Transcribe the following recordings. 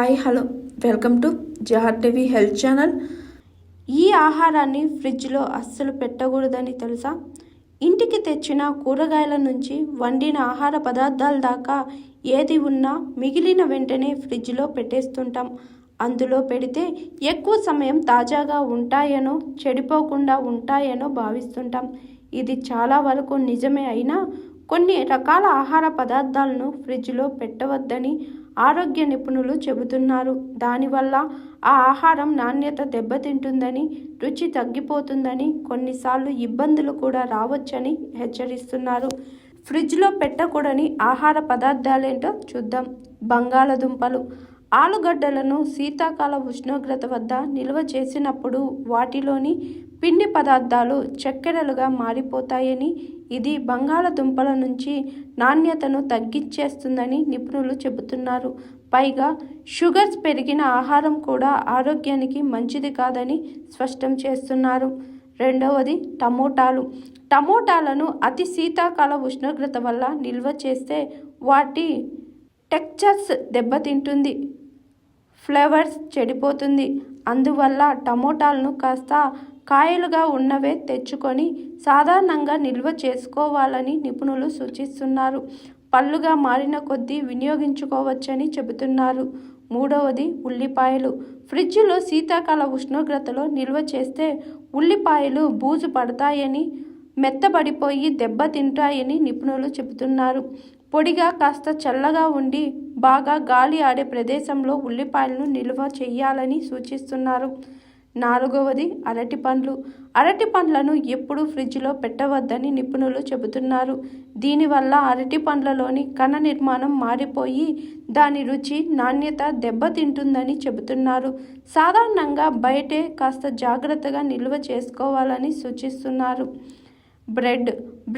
Hi hello welcome to TV health channel. ఈ ఆహారాన్ని ఫ్రిడ్జ్లో అస్సలు పెట్టకూడదని తెలుసా? ఇంటికి తెచ్చిన కూరగాయల నుంచి వండిన ఆహార పదార్థాల దాకా ఏది ఉన్నా మిగిలిన వెంటనే ఫ్రిడ్జ్లో పెట్టేస్తుంటాం. అందులో పెడితే ఎక్కువ సమయం తాజాగా ఉంటాయనో చెడిపోకుండా ఉంటాయనో భావిస్తుంటాం. ఇది చాలా వరకు నిజమే. అయినా కొన్ని రకాల ఆహార పదార్థాలను ఫ్రిడ్జ్లో పెట్టవద్దని ఆరోగ్య నిపుణులు చెబుతున్నారు. దానివల్ల ఆ ఆహారం నాణ్యత దెబ్బతింటుందని, రుచి తగ్గిపోతుందని, కొన్నిసార్లు ఇబ్బందులు కూడా రావచ్చని హెచ్చరిస్తున్నారు. ఫ్రిడ్జ్లో పెట్టకూడని ఆహార పదార్థాలేంటో చూద్దాం. బంగాళదుంపలు. ఆలుగడ్డలను శీతాకాల ఉష్ణోగ్రత వద్ద నిల్వ చేసినప్పుడు వాటిలోని పిండి పదార్థాలు చక్కెరలుగా మారిపోతాయని, ఇది బంగాళదుంపల నుంచి నాణ్యతను తగ్గించేస్తుందని నిపుణులు చెబుతున్నారు. పైగా షుగర్స్ పెరిగిన ఆహారం కూడా ఆరోగ్యానికి మంచిది కాదని స్పష్టం చేస్తున్నారు. రెండవది టమోటాలు. టమోటాలను అతి శీతాకాల ఉష్ణోగ్రత వల్ల నిల్వ చేస్తే వాటి టెక్స్చర్స్ దెబ్బతింటుంది, ఫ్లేవర్స్ చెడిపోతుంది. అందువల్ల టమోటాలను కాస్త కాయలుగా ఉన్నవే తెచ్చుకొని సాధారణంగా నిల్వ చేసుకోవాలని నిపుణులు సూచిస్తున్నారు. పళ్ళుగా మారిన కొద్దీ వినియోగించుకోవచ్చని చెబుతున్నారు. మూడవది ఉల్లిపాయలు. ఫ్రిడ్జ్లో శీతాకాల ఉష్ణోగ్రతలో నిల్వ చేస్తే ఉల్లిపాయలు బూజు పడతాయని, మెత్తబడిపోయి దెబ్బతింటాయని నిపుణులు చెబుతున్నారు. పొడిగా కాస్త చల్లగా ఉండి బాగా గాలి ఆడే ప్రదేశంలో ఉల్లిపాయలను నిల్వ చేయాలని సూచిస్తున్నారు. నాలుగవది అరటి పండ్లు. అరటి పండ్లను ఎప్పుడూ ఫ్రిడ్జ్లో పెట్టవద్దని నిపుణులు చెబుతున్నారు. దీనివల్ల అరటి పండ్లలోని కణ నిర్మాణం మారిపోయి దాని రుచి, నాణ్యత దెబ్బతింటుందని చెబుతున్నారు. సాధారణంగా బయటే కాస్త జాగ్రత్తగా నిల్వ చేసుకోవాలని సూచిస్తున్నారు.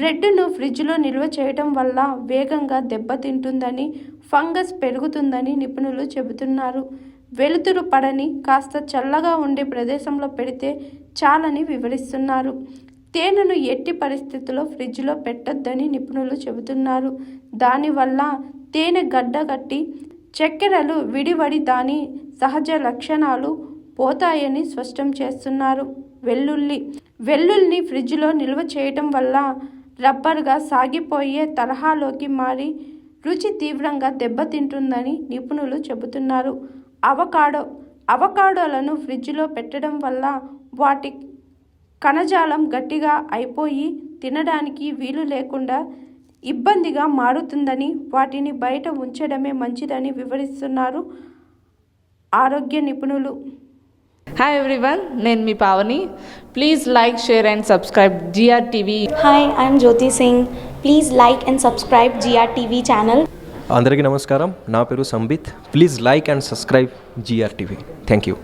బ్రెడ్ను ఫ్రిడ్జ్లో నిల్వ చేయడం వల్ల వేగంగా దెబ్బతింటుందని, ఫంగస్ పెరుగుతుందని నిపుణులు చెబుతున్నారు. వెలుతురు పడని కాస్త చల్లగా ఉండే ప్రదేశంలో పెడితే చాలని వివరిస్తున్నారు. తేనెను ఎట్టి పరిస్థితుల్లో ఫ్రిడ్జ్లో పెట్టొద్దని నిపుణులు చెబుతున్నారు. దానివల్ల తేనె గడ్డగట్టి చక్కెరలు విడివడి దాని సహజ లక్షణాలు పోతాయని స్పష్టం చేస్తున్నారు. వెల్లుల్లిని ఫ్రిడ్జ్లో నిల్వ చేయటం వల్ల రబ్బర్గా సాగిపోయే తరహాలోకి మారి రుచి తీవ్రంగా దెబ్బతింటుందని నిపుణులు చెబుతున్నారు. అవకాడోలను ఫ్రిడ్జ్లో పెట్టడం వల్ల వాటి కణజాలం గట్టిగా అయిపోయి తినడానికి వీలు లేకుండా ఇబ్బందిగా మారుతుందని, వాటిని బయట ఉంచడమే మంచిదని వివరిస్తున్నారు ఆరోగ్య నిపుణులు. హాయ్ ఎవ్రీవన్, నేను మీ Pavani. Please like, share and subscribe GRTV. Hi, I'm Jyoti Singh. Please like and subscribe GRTV channel. అందరికీ నమస్కారం. నా పేరు Sambit. Please like and subscribe GRTV. Thank you.